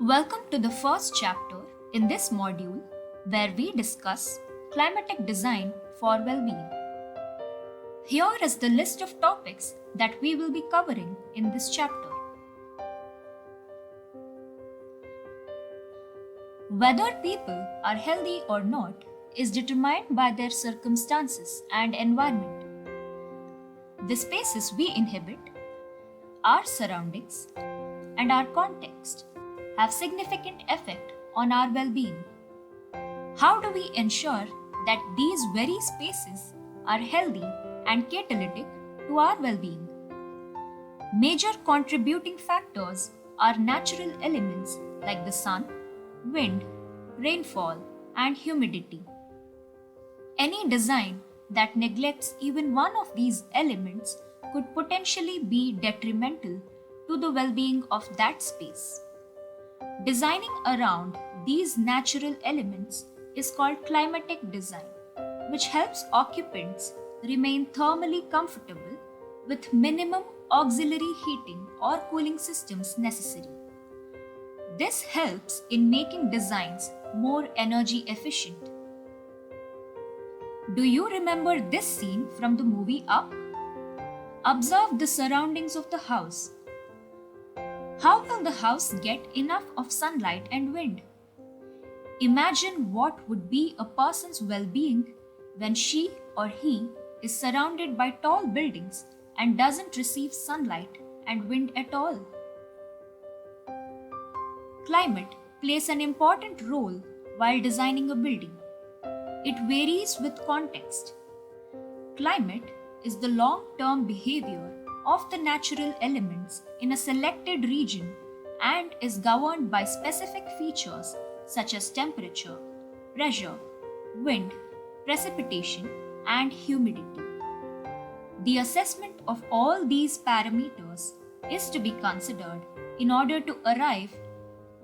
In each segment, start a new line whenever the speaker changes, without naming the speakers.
Welcome to the first chapter in this module where we discuss climatic design for well-being. Here is the list of topics that we will be covering in this chapter. Whether people are healthy or not is determined by their circumstances and environment. The spaces we inhabit, our surroundings, and our context have significant effect on our well-being. How do we ensure that these very spaces are healthy and catalytic to our well-being? Major contributing factors are natural elements like the sun, wind, rainfall, and humidity. Any design that neglects even one of these elements could potentially be detrimental to the well-being of that space. Designing around these natural elements is called climatic design, which helps occupants remain thermally comfortable with minimum auxiliary heating or cooling systems necessary. This helps in making designs more energy efficient. Do you remember this scene from the movie Up? Observe the surroundings of the house. How will the house get enough of sunlight and wind? Imagine what would be a person's well-being when she or he is surrounded by tall buildings and doesn't receive sunlight and wind at all. Climate plays an important role while designing a building. It varies with context. Climate is the long-term behavior of the natural elements in a selected region and is governed by specific features such as temperature, pressure, wind, precipitation, and humidity. The assessment of all these parameters is to be considered in order to arrive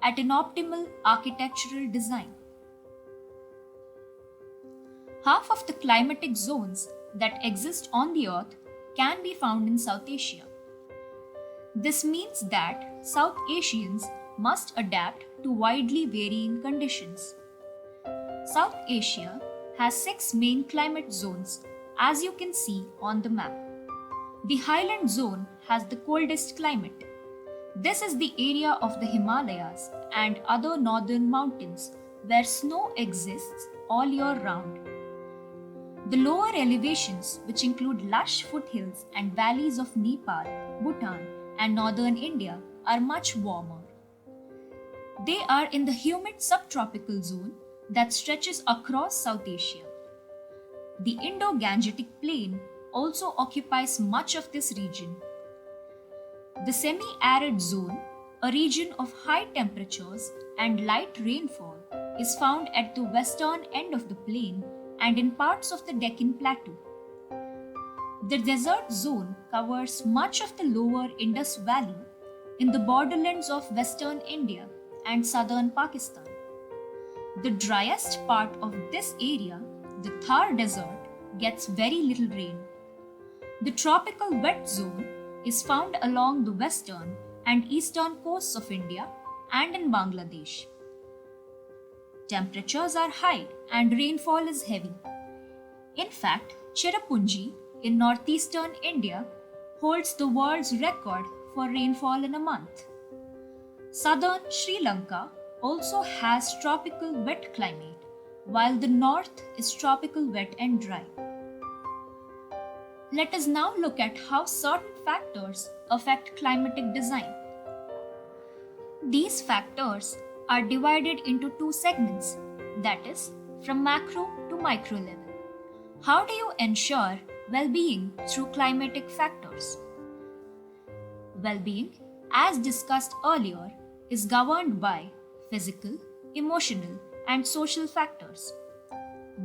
at an optimal architectural design. Half of the climatic zones that exist on the Earth can be found in South Asia. This means that South Asians must adapt to widely varying conditions. South Asia has 6 main climate zones, as you can see on the map. The highland zone has the coldest climate. This is the area of the Himalayas and other northern mountains where snow exists all year round. The lower elevations, which include lush foothills and valleys of Nepal, Bhutan, and northern India, are much warmer. They are in the humid subtropical zone that stretches across South Asia. The Indo-Gangetic Plain also occupies much of this region. The semi-arid zone, a region of high temperatures and light rainfall, is found at the western end of the plain and in parts of the Deccan Plateau. The desert zone covers much of the lower Indus Valley in the borderlands of western India and southern Pakistan. The driest part of this area, the Thar Desert, gets very little rain. The tropical wet zone is found along the western and eastern coasts of India and in Bangladesh. Temperatures are high and rainfall is heavy. In fact, Cherrapunji in northeastern India holds the world's record for rainfall in a month. Southern Sri Lanka also has tropical wet climate, while the north is tropical wet and dry. Let us now look at how certain factors affect climatic design. These factors are divided into two segments, that is, from macro to micro level. How do you ensure well-being through climatic factors? Well-being, as discussed earlier, is governed by physical, emotional, and social factors.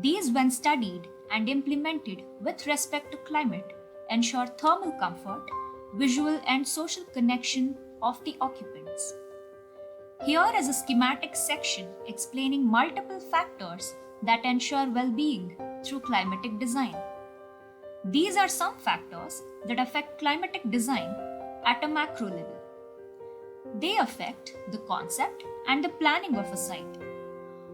These, when studied and implemented with respect to climate, ensure thermal comfort, visual and social connection of the occupants. Here is a schematic section explaining multiple factors that ensure well-being through climatic design. These are some factors that affect climatic design at a macro level. They affect the concept and the planning of a site.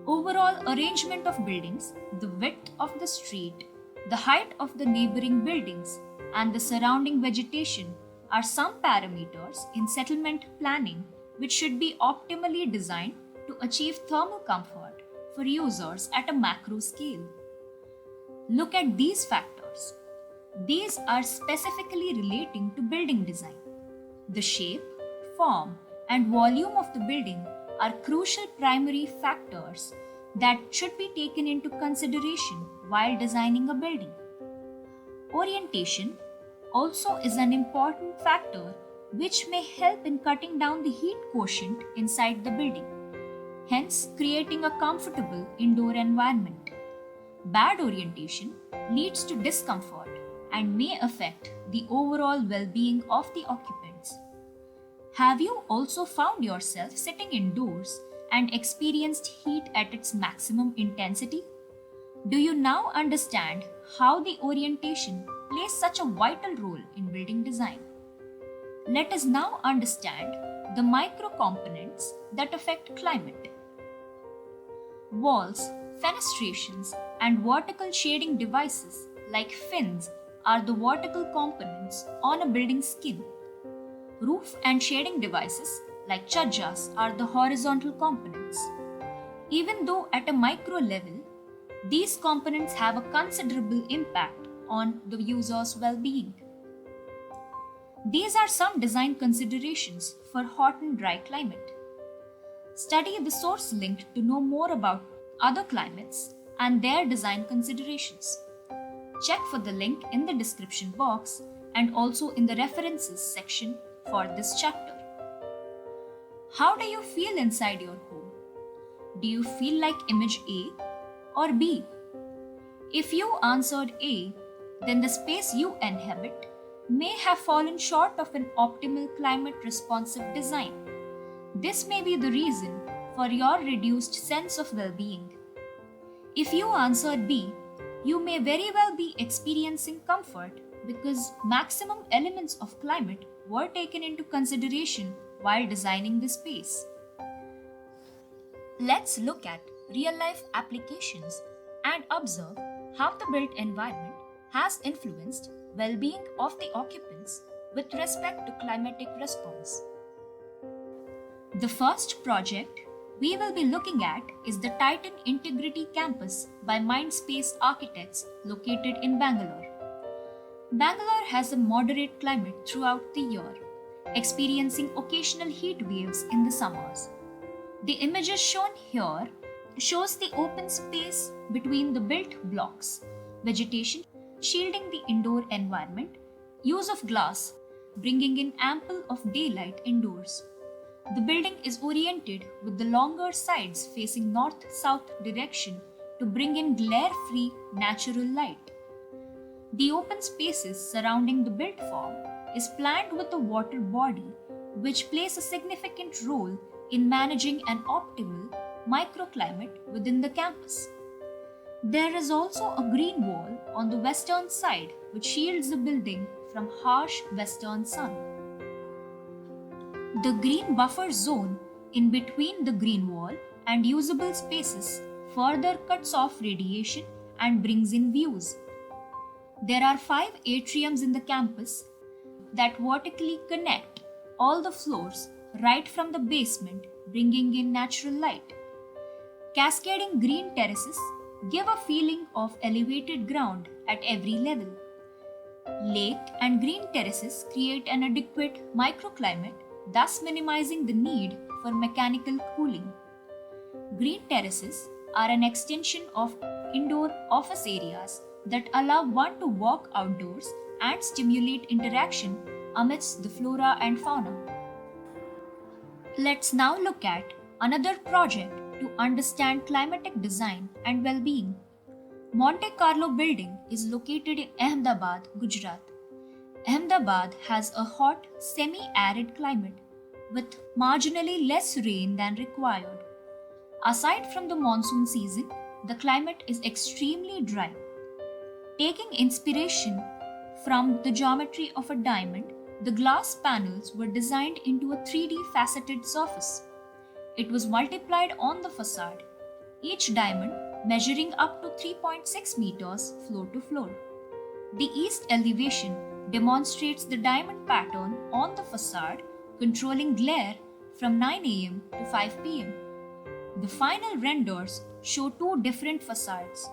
Overall arrangement of buildings, the width of the street, the height of the neighboring buildings, and the surrounding vegetation are some parameters in settlement planning which should be optimally designed to achieve thermal comfort for users at a macro scale. Look at these factors. These are specifically relating to building design. The shape, form, and volume of the building are crucial primary factors that should be taken into consideration while designing a building. Orientation also is an important factor which may help in cutting down the heat quotient inside the building, hence creating a comfortable indoor environment. Bad orientation leads to discomfort and may affect the overall well-being of the occupants. Have you also found yourself sitting indoors and experienced heat at its maximum intensity? Do you now understand how the orientation plays such a vital role in building design? Let us now understand the micro components that affect climate. Walls, fenestrations, and vertical shading devices like fins are the vertical components on a building's skin. Roof and shading devices like chajjas are the horizontal components. Even though at a micro level, these components have a considerable impact on the user's well-being. These are some design considerations for hot and dry climate. Study the source link to know more about other climates and their design considerations. Check for the link in the description box and also in the references section for this chapter. How do you feel inside your home? Do you feel like image A or B? If you answered A, then the space you inhabit may have fallen short of an optimal climate responsive design. This may be the reason for your reduced sense of well-being. If you answered B, you may very well be experiencing comfort because maximum elements of climate were taken into consideration while designing the space. Let's look at real-life applications and observe how the built environment has influenced well-being of the occupants with respect to climatic response. The first project we will be looking at is the Titan Integrity Campus by Mindspace Architects located in Bangalore. Bangalore has a moderate climate throughout the year, experiencing occasional heat waves in the summers. The images shown here shows the open space between the built blocks, vegetation shielding the indoor environment, use of glass bringing in ample of daylight indoors. The building is oriented with the longer sides facing north-south direction to bring in glare-free natural light. The open spaces surrounding the built form is planned with a water body which plays a significant role in managing an optimal microclimate within the campus. There is also a green wall on the western side which shields the building from harsh western sun. The green buffer zone in between the green wall and usable spaces further cuts off radiation and brings in views. There are 5 atriums in the campus that vertically connect all the floors right from the basement, bringing in natural light. Cascading green terraces give a feeling of elevated ground at every level. Lake and green terraces create an adequate microclimate, thus minimizing the need for mechanical cooling. Green terraces are an extension of indoor office areas that allow one to walk outdoors and stimulate interaction amidst the flora and fauna. Let's now look at another project to understand climatic design and well-being. Monte Carlo building is located in Ahmedabad, Gujarat. Ahmedabad has a hot, semi-arid climate with marginally less rain than required. Aside from the monsoon season, the climate is extremely dry. Taking inspiration from the geometry of a diamond, The glass panels were designed into a 3D faceted surface. It was multiplied on the facade, each diamond measuring up to 3.6 meters floor to floor. The east elevation demonstrates the diamond pattern on the facade, controlling glare from 9 am to 5 pm. The final renders show two different facades.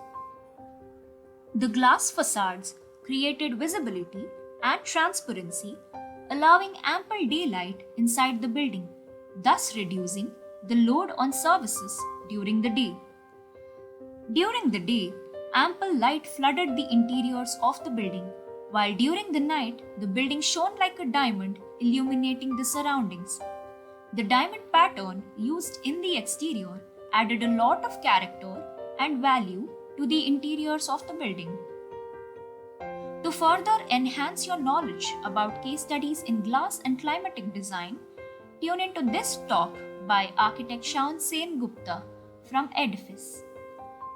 The glass facades created visibility and transparency, allowing ample daylight inside the building, thus reducing the load on services during the day. During the day, ample light flooded the interiors of the building, while during the night, the building shone like a diamond, illuminating the surroundings. The diamond pattern used in the exterior added a lot of character and value to the interiors of the building. To further enhance your knowledge about case studies in glass and climatic design, tune into this talk by architect Shaun Sengupta from Edifice.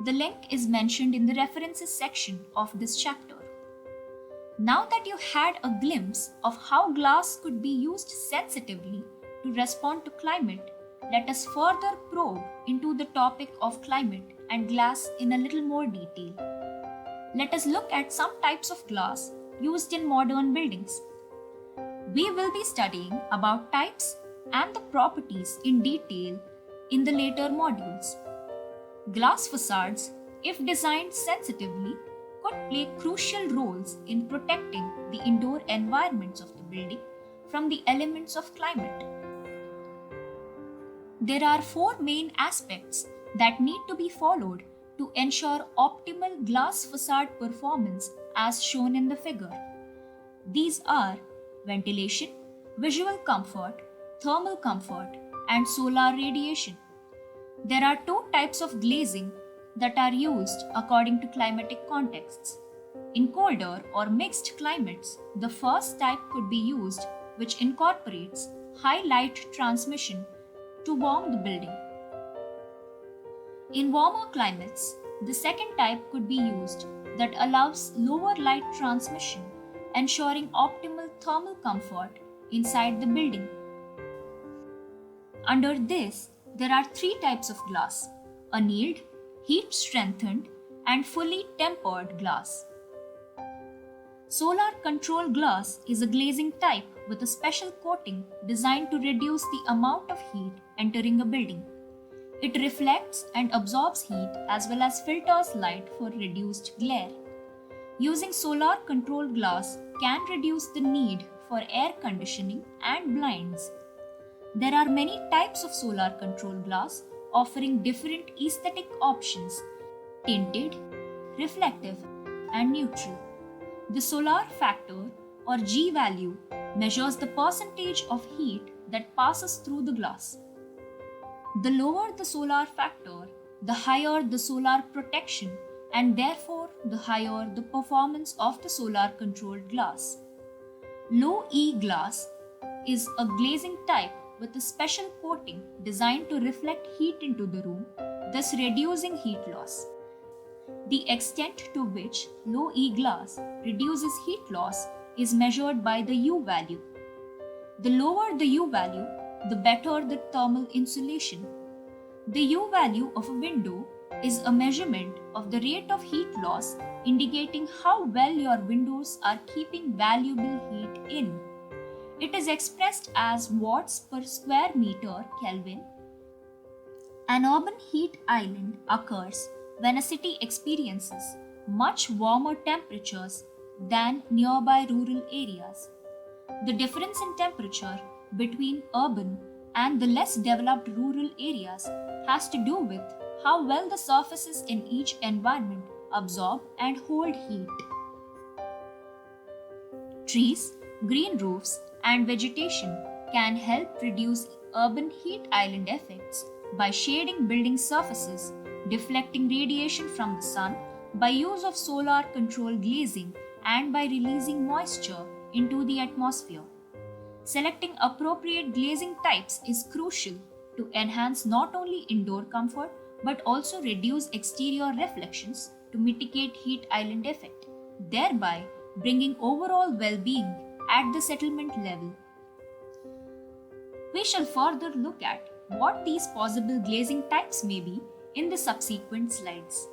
The link is mentioned in the references section of this chapter. Now that you had a glimpse of how glass could be used sensitively to respond to climate, let us further probe into the topic of climate and glass in a little more detail. Let us look at some types of glass used in modern buildings. We will be studying about types and the properties in detail in the later modules. Glass facades, if designed sensitively, could play crucial roles in protecting the indoor environments of the building from the elements of climate. There are four main aspects that need to be followed to ensure optimal glass facade performance as shown in the figure. These are ventilation, visual comfort, thermal comfort, and solar radiation. There are two types of glazing that are used according to climatic contexts. In colder or mixed climates, the first type could be used, which incorporates high light transmission to warm the building. In warmer climates, the second type could be used that allows lower light transmission, ensuring optimal thermal comfort inside the building. Under this, there are three types of glass: annealed, heat strengthened, and fully tempered glass. Solar control glass is a glazing type with a special coating designed to reduce the amount of heat entering a building. It reflects and absorbs heat as well as filters light for reduced glare. Using solar controlled glass can reduce the need for air conditioning and blinds. There are many types of solar controlled glass offering different aesthetic options: tinted, reflective, and neutral. The solar factor or G value measures the percentage of heat that passes through the glass. The lower the solar factor, the higher the solar protection, and therefore the higher the performance of the solar controlled glass. Low E glass is a glazing type with a special coating designed to reflect heat into the room, thus reducing heat loss. The extent to which low E glass reduces heat loss is measured by the U value. The lower the U value, the better the thermal insulation. The U value of a window is a measurement of the rate of heat loss, indicating how well your windows are keeping valuable heat in. It is expressed as watts per square meter Kelvin. An urban heat island occurs when a city experiences much warmer temperatures than nearby rural areas. The difference in temperature between urban and the less developed rural areas has to do with how well the surfaces in each environment absorb and hold heat. Trees, green roofs, and vegetation can help reduce urban heat island effects by shading building surfaces, deflecting radiation from the sun by use of solar control glazing, and by releasing moisture into the atmosphere. Selecting appropriate glazing types is crucial to enhance not only indoor comfort but also reduce exterior reflections to mitigate heat island effect, thereby bringing overall well-being at the settlement level. We shall further look at what these possible glazing types may be in the subsequent slides.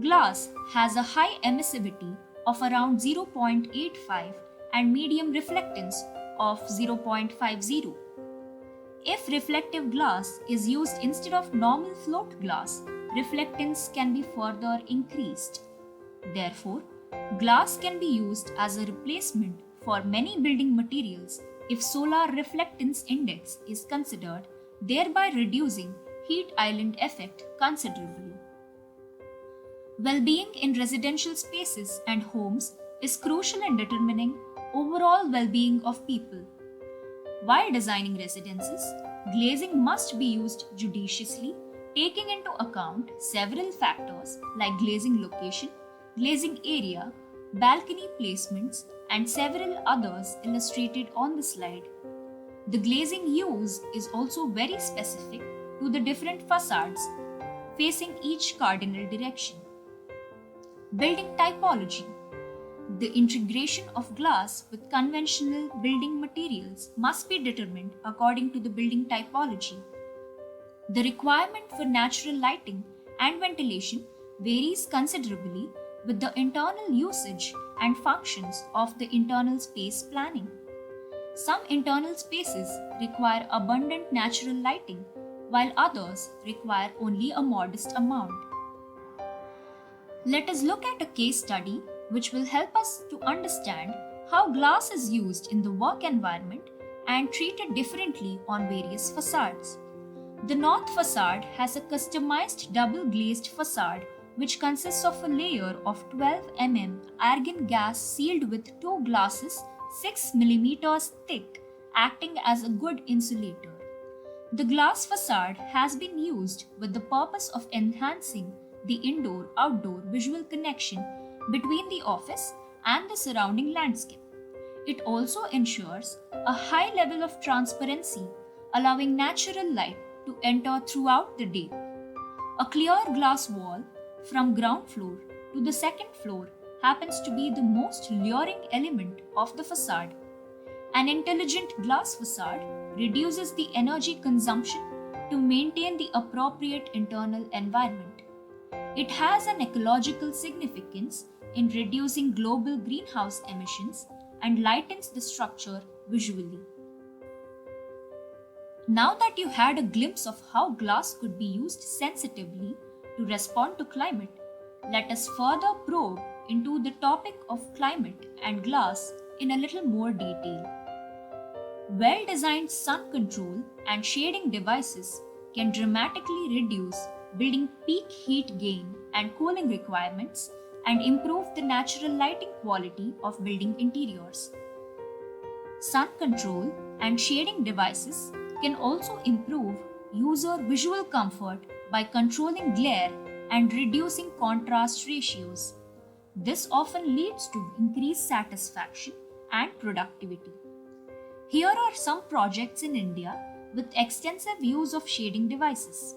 Glass has a high emissivity of around 0.85 and medium reflectance of 0.50. If reflective glass is used instead of normal float glass, reflectance can be further increased. Therefore, glass can be used as a replacement for many building materials if solar reflectance index is considered, thereby reducing heat island effect considerably. Well-being in residential spaces and homes is crucial in determining overall well-being of people. While designing residences, glazing must be used judiciously, taking into account several factors like glazing location, glazing area, balcony placements, and several others illustrated on the slide. The glazing use is also very specific to the different facades facing each cardinal direction. Building typology. The integration of glass with conventional building materials must be determined according to the building typology. The requirement for natural lighting and ventilation varies considerably with the internal usage and functions of the internal space planning. Some internal spaces require abundant natural lighting, while others require only a modest amount. Let us look at a case study which will help us to understand how glass is used in the work environment and treated differently on various facades. The north facade has a customized double glazed facade which consists of a layer of 12 mm argon gas sealed with two glasses 6 mm thick, acting as a good insulator. The glass facade has been used with the purpose of enhancing the indoor-outdoor visual connection between the office and the surrounding landscape. It also ensures a high level of transparency, allowing natural light to enter throughout the day. A clear glass wall from ground floor to the second floor happens to be the most luring element of the facade. An intelligent glass facade reduces the energy consumption to maintain the appropriate internal environment. It has an ecological significance in reducing global greenhouse emissions and lightens the structure visually. Now that you had a glimpse of how glass could be used sensitively to respond to climate, let us further probe into the topic of climate and glass in a little more detail. Well-designed sun control and shading devices can dramatically reduce building peak heat gain and cooling requirements and improve the natural lighting quality of building interiors. Sun control and shading devices can also improve user visual comfort by controlling glare and reducing contrast ratios. This often leads to increased satisfaction and productivity. Here are some projects in India with extensive use of shading devices.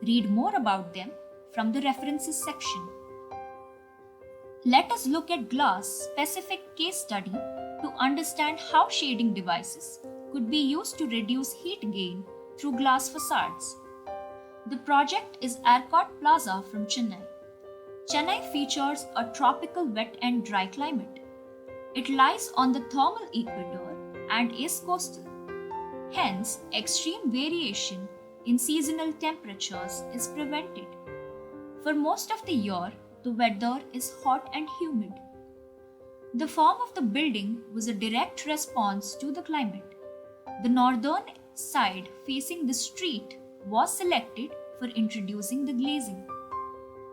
Read more about them from the references section. Let us look at glass specific case study to understand how shading devices could be used to reduce heat gain through glass facades. The project is Arcot Plaza from Chennai. Chennai features a tropical wet and dry climate. It lies on the thermal equator and is coastal. Hence, extreme variation in seasonal temperatures is prevented. For most of the year, the weather is hot and humid. The form of the building was a direct response to the climate. The northern side facing the street was selected for introducing the glazing.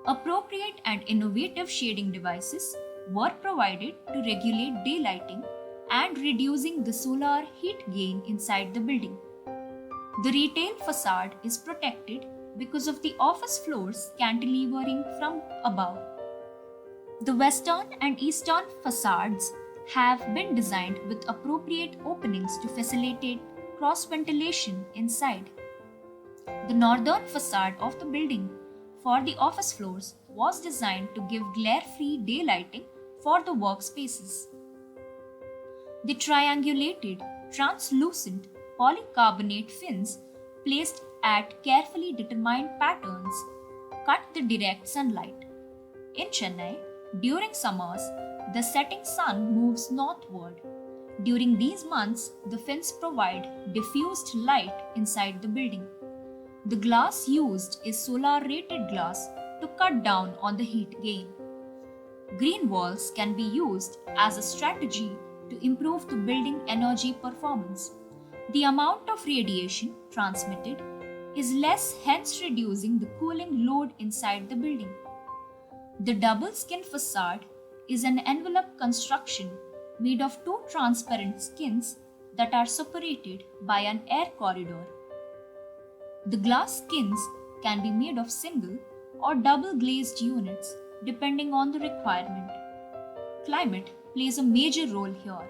Appropriate and innovative shading devices were provided to regulate daylighting and reducing the solar heat gain inside the building. The retail facade is protected because of the office floors cantilevering from above. The western and eastern facades have been designed with appropriate openings to facilitate cross ventilation inside. The northern facade of the building for the office floors was designed to give glare-free daylighting for the workspaces. The triangulated, translucent polycarbonate fins placed at carefully determined patterns cut the direct sunlight. In Chennai, during summers, the setting sun moves northward. During these months, the fins provide diffused light inside the building. The glass used is solar rated glass to cut down on the heat gain. Green walls can be used as a strategy to improve the building energy performance. The amount of radiation transmitted is less, hence reducing the cooling load inside the building. The double skin facade is an envelope construction made of two transparent skins that are separated by an air corridor. The glass skins can be made of single or double glazed units depending on the requirement. Climate plays a major role here.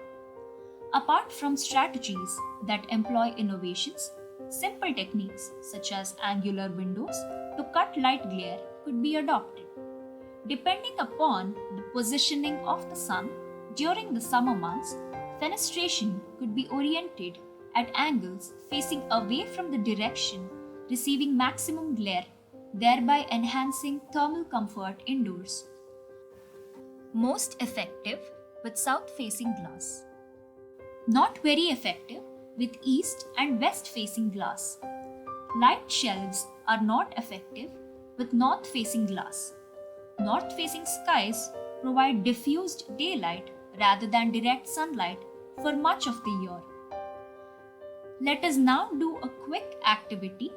Apart from strategies that employ innovations, simple techniques such as angular windows to cut light glare could be adopted. Depending upon the positioning of the sun during the summer months, fenestration could be oriented at angles facing away from the direction receiving maximum glare, thereby enhancing thermal comfort indoors. Most effective with south-facing glass. Not very effective with east and west-facing glass. Light shelves are not effective with north-facing glass. North-facing skies provide diffused daylight rather than direct sunlight for much of the year. Let us now do a quick activity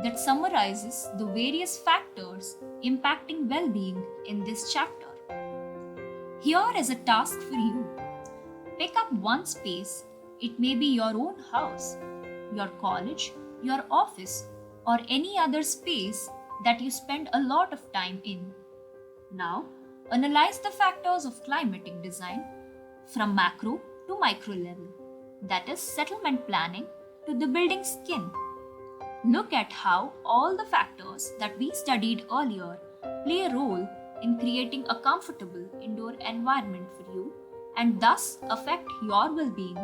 that summarizes the various factors impacting well-being in this chapter. Here is a task for you. Pick up one space. It may be your own house, your college, your office, or any other space that you spend a lot of time in. Now, analyze the factors of climatic design from macro to micro level, that is, settlement planning to the building skin. Look at how all the factors that we studied earlier play a role in creating a comfortable indoor environment for you and thus affect your well being